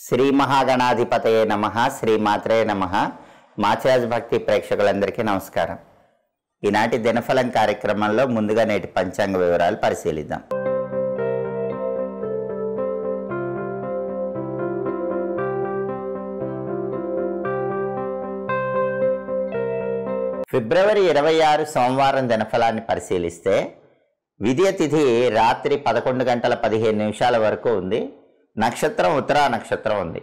శ్రీ మహాగణాధిపతయే నమః. శ్రీమాత్రే నమః. మాచిరాజ్ భక్తి ప్రేక్షకులందరికీ నమస్కారం. ఈనాటి దినఫలం కార్యక్రమంలో ముందుగా నేటి పంచాంగ వివరాలు పరిశీలిద్దాం. ఫిబ్రవరి 26 సోమవారం దినఫలాన్ని పరిశీలిస్తే విదియ తిథి రాత్రి 11:15 వరకు ఉంది. నక్షత్రం ఉత్తరా నక్షత్రం ఉంది.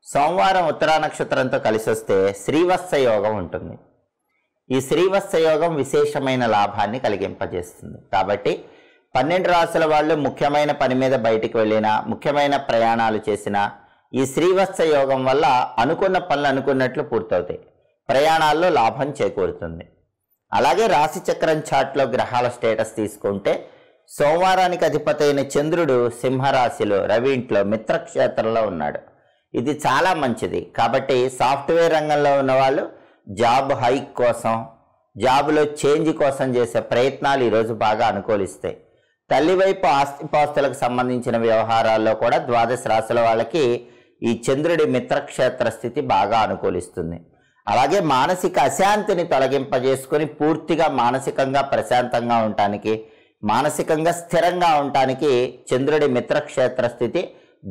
సోమవారం ఉత్తరా నక్షత్రంతో కలిసి వస్తే శ్రీవత్స యోగం ఉంటుంది. ఈ శ్రీవత్స యోగం విశేషమైన లాభాన్ని కలిగింపజేస్తుంది. కాబట్టి 12 రాశుల వాళ్ళు ముఖ్యమైన పని మీద బయటికి వెళ్ళినా, ముఖ్యమైన ప్రయాణాలు చేసినా ఈ శ్రీవత్స యోగం వల్ల అనుకున్న పనులు అనుకున్నట్లు పూర్తవుతాయి. ప్రయాణాల్లో లాభం చేకూరుతుంది. అలాగే రాశి చక్రం చార్ట్లో గ్రహాల స్టేటస్ తీసుకుంటే సోమవారానికి అధిపతి అయిన చంద్రుడు సింహరాశిలో రవి ఇంట్లో మిత్రక్షేత్రంలో ఉన్నాడు. ఇది చాలా మంచిది. కాబట్టి సాఫ్ట్వేర్ రంగంలో ఉన్నవాళ్ళు జాబ్ హైక్ కోసం, జాబ్లో చేంజ్ కోసం చేసే ప్రయత్నాలు ఈరోజు బాగా అనుకూలిస్తాయి. తల్లి వైపు ఆస్తిపాస్తులకు సంబంధించిన వ్యవహారాల్లో కూడా ద్వాదశ రాశుల వాళ్ళకి ఈ చంద్రుడి మిత్రక్షేత్ర స్థితి బాగా అనుకూలిస్తుంది. అలాగే మానసిక అశాంతిని తొలగింపజేసుకొని పూర్తిగా మానసికంగా ప్రశాంతంగా ఉండటానికి, మానసికంగా స్థిరంగా ఉండటానికి చంద్రుడి మిత్రక్షేత్ర స్థితి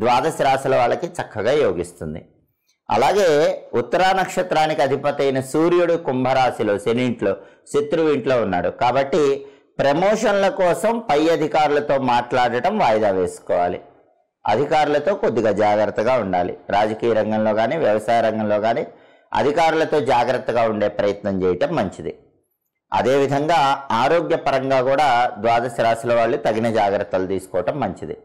ద్వాదశ రాశుల వాళ్ళకి చక్కగా యోగిస్తుంది. అలాగే ఉత్తరా నక్షత్రానికి అధిపతి అయిన సూర్యుడు కుంభరాశిలో శని ఇంట్లో శత్రువు ఇంట్లో ఉన్నాడు. కాబట్టి ప్రమోషన్ల కోసం పై అధికారులతో మాట్లాడటం వాయిదా వేసుకోవాలి. అధికారులతో కొద్దిగా జాగ్రత్తగా ఉండాలి. రాజకీయ రంగంలో కానీ, వ్యవసాయ రంగంలో కానీ అధికారులతో జాగ్రత్తగా ఉండే ప్రయత్నం చేయటం మంచిది. అదేవిధంగా ఆరోగ్యపరంగా కూడా ద్వాదశ రాశుల వాళ్ళు తగిన జాగ్రత్తలు తీసుకోవటం మంచిది.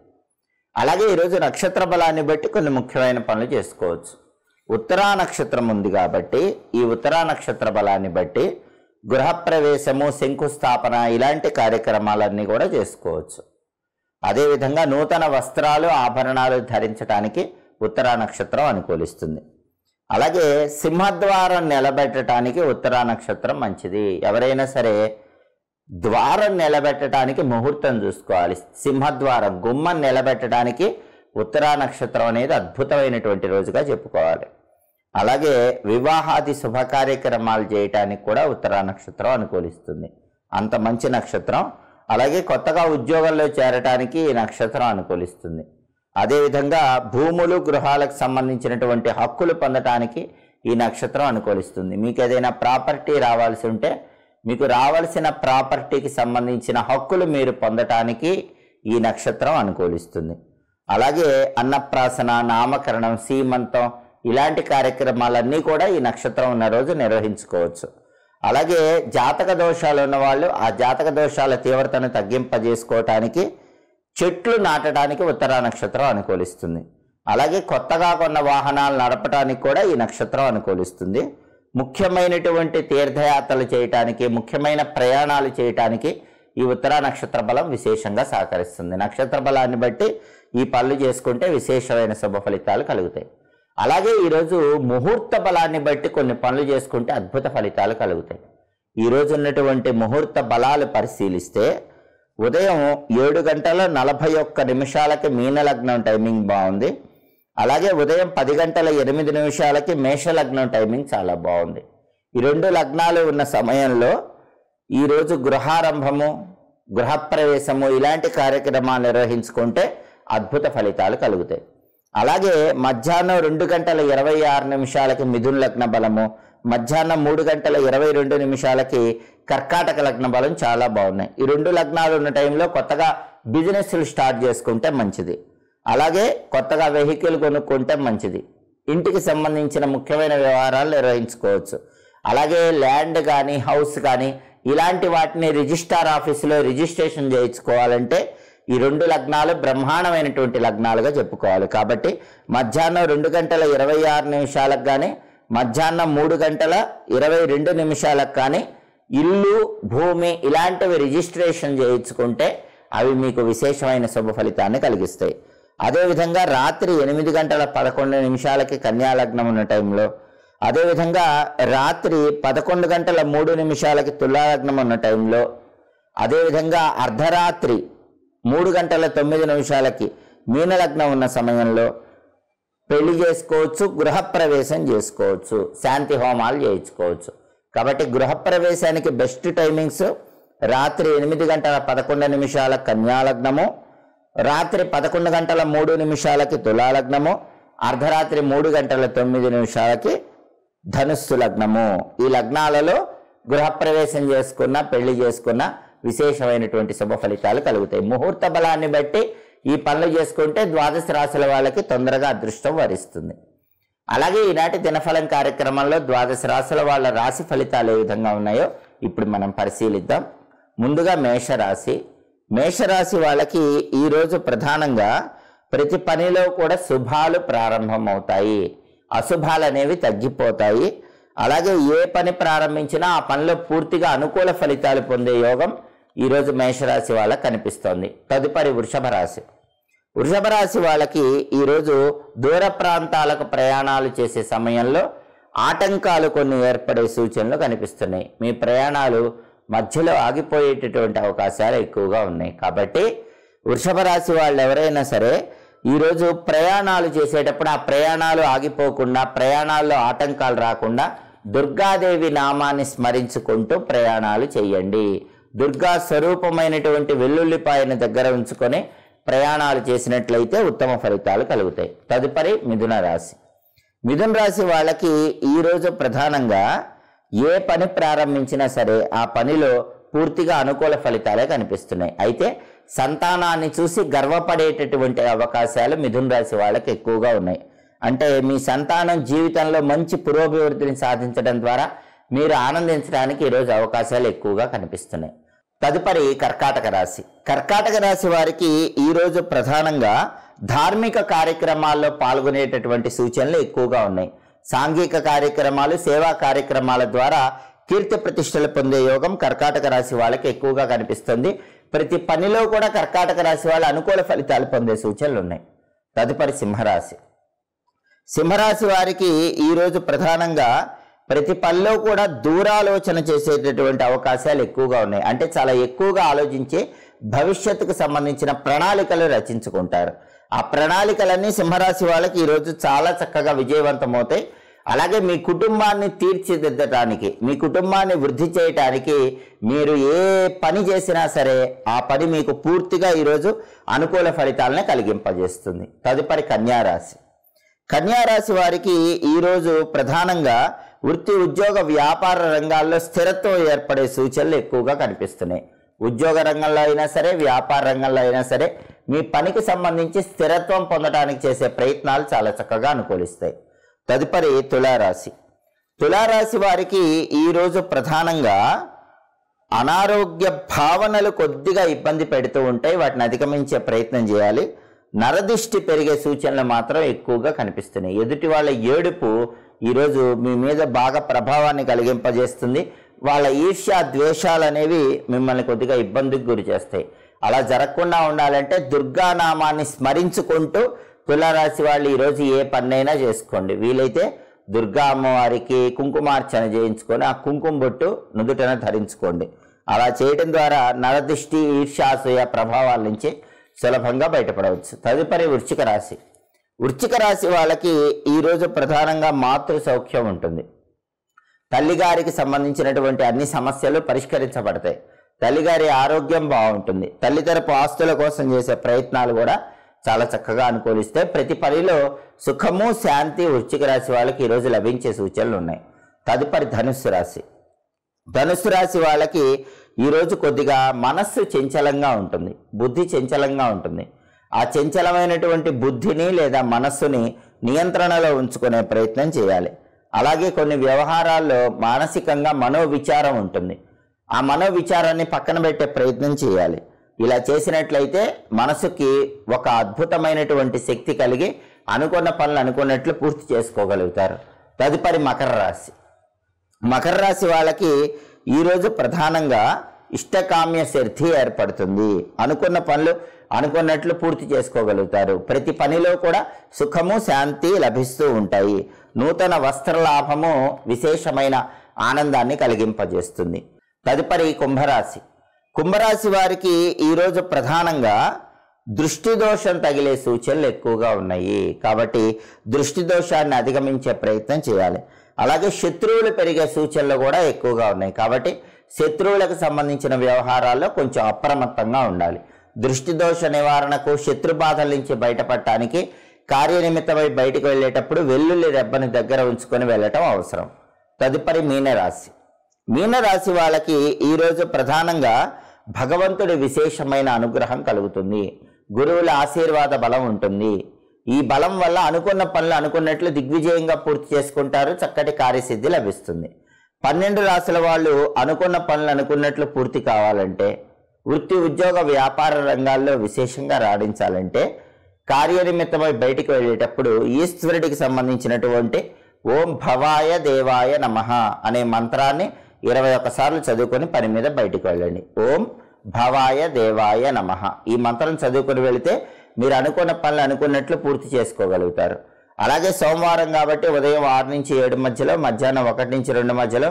అలాగే ఈరోజు నక్షత్ర బలాన్ని బట్టి కొన్ని ముఖ్యమైన పనులు చేసుకోవచ్చు. ఉత్తరా నక్షత్రం ఉంది కాబట్టి ఈ ఉత్తరా నక్షత్ర బలాన్ని బట్టి గృహప్రవేశము, శంకుస్థాపన ఇలాంటి కార్యక్రమాలన్నీ కూడా చేసుకోవచ్చు. అదేవిధంగా నూతన వస్త్రాలు, ఆభరణాలు ధరించడానికి ఉత్తరా నక్షత్రం అనుకూలిస్తుంది. అలాగే సింహద్వారం నిలబెట్టడానికి ఉత్తరా నక్షత్రం మంచిది. ఎవరైనా సరే ద్వారం నిలబెట్టడానికి ముహూర్తం చూసుకోవాలి. సింహద్వారం గుమ్మం నిలబెట్టడానికి ఉత్తరా నక్షత్రం అనేది అద్భుతమైనటువంటి రోజుగా చెప్పుకోవాలి. అలాగే వివాహాది శుభ కార్యక్రమాలు చేయటానికి కూడా ఉత్తరా నక్షత్రం అనుకూలిస్తుంది. అంత మంచి నక్షత్రం. అలాగే కొత్తగా ఉద్యోగంలో చేరటానికి ఈ నక్షత్రం అనుకూలిస్తుంది. అదేవిధంగా భూములు, గృహాలకు సంబంధించినటువంటి హక్కులు పొందటానికి ఈ నక్షత్రం అనుకూలిస్తుంది. మీకు ఏదైనా ప్రాపర్టీ రావాల్సి ఉంటే మీకు రావాల్సిన ప్రాపర్టీకి సంబంధించిన హక్కులు మీరు పొందటానికి ఈ నక్షత్రం అనుకూలిస్తుంది. అలాగే అన్నప్రాసన, నామకరణం, సీమంతం ఇలాంటి కార్యక్రమాలన్నీ కూడా ఈ నక్షత్రం ఉన్న రోజు నిర్వహించుకోవచ్చు. అలాగే జాతక దోషాలు ఉన్నవాళ్ళు ఆ జాతక దోషాల తీవ్రతను తగ్గింపజేసుకోవటానికి చెట్లు నాటడానికి ఉత్తరా నక్షత్రం అనుకూలిస్తుంది. అలాగే కొత్తగా కొన్న వాహనాలు నడపడానికి కూడా ఈ నక్షత్రం అనుకూలిస్తుంది. ముఖ్యమైనటువంటి తీర్థయాత్రలు చేయటానికి, ముఖ్యమైన ప్రయాణాలు చేయటానికి ఈ ఉత్తరా నక్షత్ర బలం విశేషంగా సహకరిస్తుంది. నక్షత్ర బలాన్ని బట్టి ఈ పనులు చేసుకుంటే విశేషమైన శుభ ఫలితాలు కలుగుతాయి. అలాగే ఈరోజు ముహూర్త బలాన్ని బట్టి కొన్ని పనులు చేసుకుంటే అద్భుత ఫలితాలు కలుగుతాయి. ఈరోజు ఉన్నటువంటి ముహూర్త బలాలు పరిశీలిస్తే ఉదయం 7:41 మీనలగ్నం టైమింగ్ బాగుంది. అలాగే ఉదయం 10:08 మేషలగ్నం టైమింగ్ చాలా బాగుంది. ఈ రెండు లగ్నాలు ఉన్న సమయంలో ఈరోజు గృహారంభము, గృహప్రవేశము ఇలాంటి కార్యక్రమాలు నిర్వహించుకుంటే అద్భుత ఫలితాలు కలుగుతాయి. అలాగే మధ్యాహ్నం 2:26 మిథున లగ్న బలము, మధ్యాహ్నం 3:22 కర్కాటక లగ్న బలం చాలా బాగున్నాయి. ఈ రెండు లగ్నాలు ఉన్న టైంలో కొత్తగా బిజినెస్లు స్టార్ట్ చేసుకుంటే మంచిది. అలాగే కొత్తగా వెహికల్ కొనుక్కుంటే మంచిది. ఇంటికి సంబంధించిన ముఖ్యమైన వ్యవహారాలు నిర్వహించుకోవచ్చు. అలాగే ల్యాండ్ కానీ, హౌస్ కానీ ఇలాంటి వాటిని రిజిస్ట్రార్ ఆఫీసులో రిజిస్ట్రేషన్ చేయించుకోవాలంటే ఈ రెండు లగ్నాలు బ్రహ్మాండమైనటువంటి లగ్నాలుగా చెప్పుకోవాలి. కాబట్టి మధ్యాహ్నం 2:26 కానీ, మధ్యాహ్నం 3:22 కానీ ఇల్లు, భూమి ఇలాంటివి రిజిస్ట్రేషన్ చేయించుకుంటే అవి మీకు విశేషమైన శుభ ఫలితాన్ని కలిగిస్తాయి. అదేవిధంగా రాత్రి 8:11 కన్యాలగ్నం ఉన్న టైంలో, అదేవిధంగా రాత్రి 11:03 తులాలగ్నం ఉన్న టైంలో, అదేవిధంగా అర్ధరాత్రి 3:09 మీనలగ్నం ఉన్న సమయంలో, పెళ్లి చేసుకోవచ్చు, గృహప్రవేశం చేసుకోవచ్చు, శాంతి హోమాలు చేయించుకోవచ్చు. కాబట్టి గృహప్రవేశానికి బెస్ట్ టైమింగ్స్ రాత్రి 8:11 కన్యాలగ్నము, రాత్రి 11:03 తులాలగ్నము, అర్ధరాత్రి 3:09 ధనుస్సు లగ్నము. ఈ లగ్నాలలో గృహప్రవేశం చేసుకున్న, పెళ్లి చేసుకున్న విశేషమైనటువంటి శుభ ఫలితాలు కలుగుతాయి. ముహూర్త బలాన్ని బట్టి ఈ పనులు చేసుకుంటే ద్వాదశ రాశుల వాళ్ళకి తొందరగా అదృష్టం వరిస్తుంది. అలాగే ఈనాటి దినఫలం కార్యక్రమంలో ద్వాదశ రాశుల వాళ్ళ రాశి ఫలితాలు ఏ విధంగా ఉన్నాయో ఇప్పుడు మనం పరిశీలిద్దాం. ముందుగా మేషరాశి. మేషరాశి వాళ్ళకి ఈరోజు ప్రధానంగా ప్రతి పనిలో కూడా శుభాలు ప్రారంభం అవుతాయి, అశుభాలు అనేవి తగ్గిపోతాయి. అలాగే ఏ పని ప్రారంభించినా ఆ పనిలో పూర్తిగా అనుకూల ఫలితాలు పొందే యోగం ఈరోజు మేషరాశి వాళ్ళకి కనిపిస్తోంది. తదుపరి వృషభ రాశి. వృషభ రాశి వాళ్ళకి ఈరోజు దూర ప్రాంతాలకు ప్రయాణాలు చేసే సమయంలో ఆటంకాలు కొన్ని ఏర్పడే సూచనలు కనిపిస్తున్నాయి. మీ ప్రయాణాలు మధ్యలో ఆగిపోయేటటువంటి అవకాశాలు ఎక్కువగా ఉన్నాయి. కాబట్టి వృషభ రాశి వాళ్ళు ఎవరైనా సరే ఈరోజు ప్రయాణాలు చేసేటప్పుడు ఆ ప్రయాణాలు ఆగిపోకుండా, ప్రయాణాల్లో ఆటంకాలు రాకుండా దుర్గాదేవి నామాన్ని స్మరించుకుంటూ ప్రయాణాలు చేయండి. దుర్గా స్వరూపమైనటువంటి వెల్లుల్లిపాయను దగ్గర ఉంచుకొని ప్రయాణాలు చేసినట్లయితే ఉత్తమ ఫలితాలు కలుగుతాయి. తదుపరి మిథున రాశి. మిథున రాశి వాళ్ళకి ఈరోజు ప్రధానంగా ఏ పని ప్రారంభించినా సరే ఆ పనిలో పూర్తిగా అనుకూల ఫలితాలే కనిపిస్తున్నాయి. అయితే సంతానాన్ని చూసి గర్వపడేటటువంటి అవకాశాలు మిథున రాశి వాళ్ళకి ఎక్కువగా ఉన్నాయి. అంటే మీ సంతానం జీవితంలో మంచి పురోభివృద్ధిని సాధించడం ద్వారా మీరు ఆనందించడానికి ఈరోజు అవకాశాలు ఎక్కువగా కనిపిస్తున్నాయి. తదుపరి కర్కాటక రాశి. కర్కాటక రాశి వారికి ఈరోజు ప్రధానంగా ధార్మిక కార్యక్రమాల్లో పాల్గొనేటటువంటి సూచనలు ఎక్కువగా ఉన్నాయి. సాంఘిక కార్యక్రమాలు, సేవా కార్యక్రమాల ద్వారా కీర్తి ప్రతిష్టలు పొందే యోగం కర్కాటక రాశి వాళ్ళకి ఎక్కువగా కనిపిస్తుంది. ప్రతి పనిలో కూడా కర్కాటక రాశి వాళ్ళు అనుకూల ఫలితాలు పొందే సూచనలు ఉన్నాయి. తదుపరి సింహరాశి. సింహరాశి వారికి ఈరోజు ప్రధానంగా ప్రతి పనిలో కూడా దూరాలోచన చేసేటటువంటి అవకాశాలు ఎక్కువగా ఉన్నాయి. అంటే చాలా ఎక్కువగా ఆలోచించి భవిష్యత్తుకు సంబంధించిన ప్రణాళికలు రచించుకుంటారు. ఆ ప్రణాళికలన్నీ సింహరాశి వాళ్ళకి ఈరోజు చాలా చక్కగా విజయవంతమవుతాయి. అలాగే మీ కుటుంబాన్ని తీర్చిదిద్దడానికి, మీ కుటుంబాన్ని వృద్ధి చేయటానికి మీరు ఏ పని చేసినా సరే ఆ పని మీకు పూర్తిగా ఈరోజు అనుకూల ఫలితాలనే కలిగింపజేస్తుంది. తదుపరి కన్యారాశి. కన్యారాశి వారికి ఈరోజు ప్రధానంగా వృత్తి, ఉద్యోగ, వ్యాపార రంగాల్లో స్థిరత్వం ఏర్పడే సూచనలు ఎక్కువగా కనిపిస్తున్నాయి. ఉద్యోగ రంగంలో అయినా సరే, వ్యాపార రంగంలో అయినా సరే మీ పనికి సంబంధించి స్థిరత్వం పొందడానికి చేసే ప్రయత్నాలు చాలా చక్కగా అనుకూలిస్తాయి. తదుపరి తులారాశి. తులారాశి వారికి ఈరోజు ప్రధానంగా అనారోగ్య భావనలు కొద్దిగా ఇబ్బంది పెడుతూ ఉంటాయి. వాటిని అధిగమించే ప్రయత్నం చేయాలి. నరదిష్టి పెరిగే సూచనలు మాత్రం ఎక్కువగా కనిపిస్తున్నాయి. ఎదుటి వాళ్ళ ఏడుపు ఈరోజు మీ మీద బాగా ప్రభావాన్ని కలిగింపజేస్తుంది. వాళ్ళ ఈర్ష్య, ద్వేషాలు అనేవి మిమ్మల్ని కొద్దిగా ఇబ్బందికి గురి చేస్తాయి. అలా జరగకుండా ఉండాలంటే దుర్గానామాన్ని స్మరించుకుంటూ తులారాశి వాళ్ళు ఈరోజు ఏ పన్నైనా చేసుకోండి. వీలైతే దుర్గా అమ్మవారికి కుంకుమార్చన చేయించుకొని ఆ కుంకుమ బొట్టు నుదుటన ధరించుకోండి. అలా చేయడం ద్వారా నరదిష్టి, ఈర్ష్యాసూయ ప్రభావాల నుంచి సులభంగా బయటపడవచ్చు. తదుపరి వృశ్చిక రాశి. వృశ్చిక రాశి వాళ్ళకి ఈరోజు ప్రధానంగా మాతృ సౌఖ్యం ఉంటుంది. తల్లిగారికి సంబంధించినటువంటి అన్ని సమస్యలు పరిష్కరించబడతాయి. తల్లిగారి ఆరోగ్యం బాగుంటుంది. తల్లి తరపు ఆస్తుల కోసం చేసే ప్రయత్నాలు కూడా చాలా చక్కగా అనుకూలిస్తే ప్రతి పనిలో సుఖము, శాంతి వృశ్చిక రాశి వాళ్ళకి ఈరోజు లభించే సూచనలు ఉన్నాయి. తదుపరి ధనుస్సు రాశి. ధనుస్సు రాశి వాళ్ళకి ఈరోజు కొద్దిగా మనస్సు చంచలంగా ఉంటుంది, బుద్ధి చంచలంగా ఉంటుంది. ఆ చంచలమైనటువంటి బుద్ధిని లేదా మనస్సుని నియంత్రణలో ఉంచుకునే ప్రయత్నం చేయాలి. అలాగే కొన్ని వ్యవహారాల్లో మానసికంగా మనోవిచారం ఉంటుంది. ఆ మనోవిచారాన్ని పక్కన పెట్టే ప్రయత్నం చేయాలి. ఇలా చేసినట్లయితే మనసుకి ఒక అద్భుతమైనటువంటి శక్తి కలిగి అనుకున్న పనులు అనుకున్నట్లు పూర్తి చేసుకోగలుగుతారు. తదుపరి మకర రాశి. మకర రాశి వాళ్ళకి ఈరోజు ప్రధానంగా ఇష్టకామ్య సిద్ధి ఏర్పడుతుంది. అనుకున్న పనులు అనుకున్నట్లు పూర్తి చేసుకోగలుగుతారు. ప్రతి పనిలో కూడా సుఖము, శాంతి లభిస్తూ ఉంటాయి. నూతన వస్త్ర లాభము విశేషమైన ఆనందాన్ని కలిగింపజేస్తుంది. తదుపరి కుంభరాశి. కుంభరాశి వారికి ఈరోజు ప్రధానంగా దృష్టి దోషం తగిలే సూచనలు ఎక్కువగా ఉన్నాయి. కాబట్టి దృష్టి దోషాన్ని అధిగమించే ప్రయత్నం చేయాలి. అలాగే శత్రువులు పెరిగే సూచనలు కూడా ఎక్కువగా ఉన్నాయి. కాబట్టి శత్రువులకు సంబంధించిన వ్యవహారాల్లో కొంచెం అప్రమత్తంగా ఉండాలి. దృష్టి దోష నివారణకు, శత్రు బాధల నుంచి బయటపడటానికి కార్యనిమిత్తమై బయటకు వెళ్ళేటప్పుడు వెల్లుల్లి రెబ్బని దగ్గర ఉంచుకొని వెళ్ళటం అవసరం. తదుపరి మీనరాశి. మీనరాశి వాళ్ళకి ఈరోజు ప్రధానంగా భగవంతుడి విశేషమైన అనుగ్రహం కలుగుతుంది. గురువుల ఆశీర్వాద బలం ఉంటుంది. ఈ బలం వల్ల అనుకున్న పనులు అనుకున్నట్లు దిగ్విజయంగా పూర్తి చేసుకుంటారు. చక్కటి కార్యసిద్ధి లభిస్తుంది. 12 రాశుల వాళ్ళు అనుకున్న పనులు అనుకున్నట్లు పూర్తి కావాలంటే, వృత్తి ఉద్యోగ వ్యాపార రంగాల్లో విశేషంగా రాణించాలంటే, కార్యనిమిత్తమై బయటికి వెళ్ళేటప్పుడు ఈశ్వరుడికి సంబంధించినటువంటి ఓం భవాయ దేవాయ నమః అనే మంత్రాన్ని 21 సార్లు చదువుకొని పని మీద బయటికి వెళ్ళండి. ఓం భవాయ దేవాయ నమః ఈ మంత్రం చదువుకొని వెళితే మీరు అనుకున్న పనులు అనుకున్నట్లు పూర్తి చేసుకోగలుగుతారు. అలాగే సోమవారం కాబట్టి ఉదయం 6 నుంచి 7 మధ్యలో, మధ్యాహ్నం 1 నుంచి 2 మధ్యలో,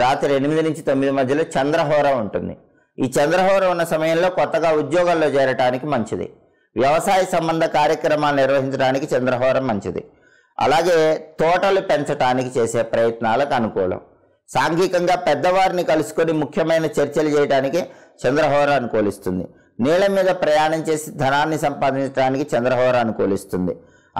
రాత్రి 8 నుంచి 9 మధ్యలో చంద్రహోర ఉంటుంది. ఈ చంద్రహోర ఉన్న సమయంలో కొత్తగా ఉద్యోగాల్లో చేరటానికి మంచిది. వ్యవసాయ సంబంధ కార్యక్రమాలు నిర్వహించడానికి చంద్రహోర మంచిది. అలాగే తోటలు పెంచడానికి చేసే ప్రయత్నాలకు అనుకూలం. సాంఘికంగా పెద్దవారిని కలుసుకొని ముఖ్యమైన చర్చలు చేయడానికి చంద్రహోర అనుకూలిస్తుంది. నీళ్ల మీద ప్రయాణం చేసి ధనాన్ని సంపాదించడానికి చంద్రహోర అనుకూలిస్తుంది.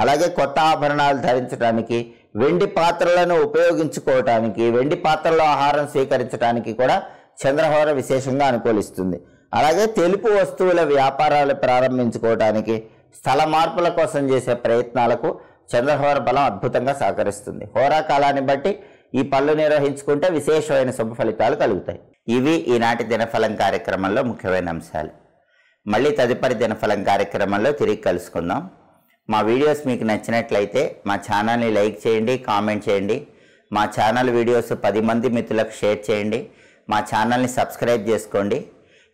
అలాగే కొత్త ఆభరణాలు ధరించడానికి, వెండి పాత్రలను ఉపయోగించుకోవటానికి, వెండి పాత్రలో ఆహారం స్వీకరించడానికి కూడా చంద్రహోర విశేషంగా అనుకూలిస్తుంది. అలాగే తెలుపు వస్తువుల వ్యాపారాలు ప్రారంభించుకోవటానికి, స్థల మార్పుల కోసం చేసే ప్రయత్నాలకు చంద్రహోర బలం అద్భుతంగా సహకరిస్తుంది. హోరా కాలాన్ని బట్టి ఈ పనులు నిర్వహించుకుంటే విశేషమైన శుభ ఫలితాలు కలుగుతాయి. ఇవి ఈనాటి దినఫలం కార్యక్రమంలో ముఖ్యమైన అంశాలు. మళ్ళీ తదుపరి దినఫలం కార్యక్రమంలో తిరిగి కలుసుకుందాం. మా వీడియోస్ మీకు నచ్చినట్లయితే మా ఛానల్ని లైక్ చేయండి, కామెంట్ చేయండి. మా ఛానల్ వీడియోస్ 10 మంది మిత్రులకు షేర్ చేయండి. మా ఛానల్ని సబ్స్క్రైబ్ చేసుకోండి.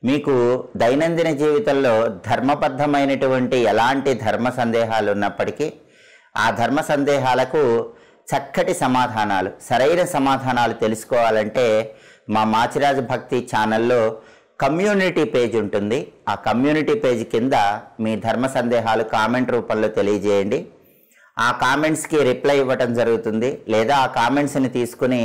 మీకు దైనందిన జీవితంలో ధర్మబద్ధమైనటువంటి ఎలాంటి ధర్మ సందేహాలు ఉన్నప్పటికీ ఆ ధర్మ సందేహాలకు చక్కటి సమాధానాలు, సరైన సమాధానాలు తెలుసుకోవాలంటే మా మాచిరాజు భక్తి ఛానల్లో కమ్యూనిటీ పేజ్ ఉంటుంది. ఆ కమ్యూనిటీ పేజ్ కింద మీ ధర్మ సందేహాలు కామెంట్ రూపంలో తెలియజేయండి. ఆ కామెంట్స్కి రిప్లై ఇవ్వటం జరుగుతుంది, లేదా ఆ కామెంట్స్ని తీసుకుని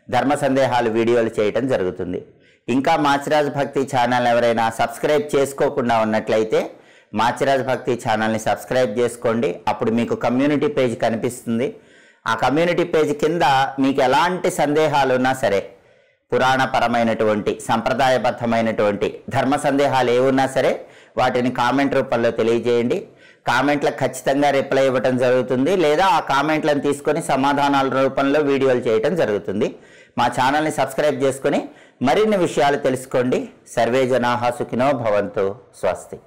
ధర్మ సందేహాలు వీడియోలు చేయటం జరుగుతుంది. ఇంకా మాచిరాజు భక్తి ఛానల్ ఎవరైనా సబ్స్క్రైబ్ చేసుకోకుండా ఉన్నట్లయితే మాచిరాజు భక్తి ఛానల్ని సబ్స్క్రైబ్ చేసుకోండి. అప్పుడు మీకు కమ్యూనిటీ పేజ్ కనిపిస్తుంది. ఆ కమ్యూనిటీ పేజ్ కింద మీకు ఎలాంటి సందేహాలు ఉన్నా సరే, పురాణపరమైనటువంటి సంప్రదాయబద్ధమైనటువంటి ధర్మ సందేహాలు ఏమున్నా సరే వాటిని కామెంట్ రూపంలో తెలియజేయండి. కామెంట్లకు ఖచ్చితంగా రిప్లై ఇవ్వటం జరుగుతుంది, లేదా ఆ కామెంట్లను తీసుకొని సమాధానాల రూపంలో వీడియోలు చేయటం జరుగుతుంది. మా ఛానల్ని సబ్స్క్రైబ్ చేసుకొని మరిన్ని విషయాలు తెలుసుకోండి. సర్వే జనాః సుఖినో భవంతు. స్వస్తి.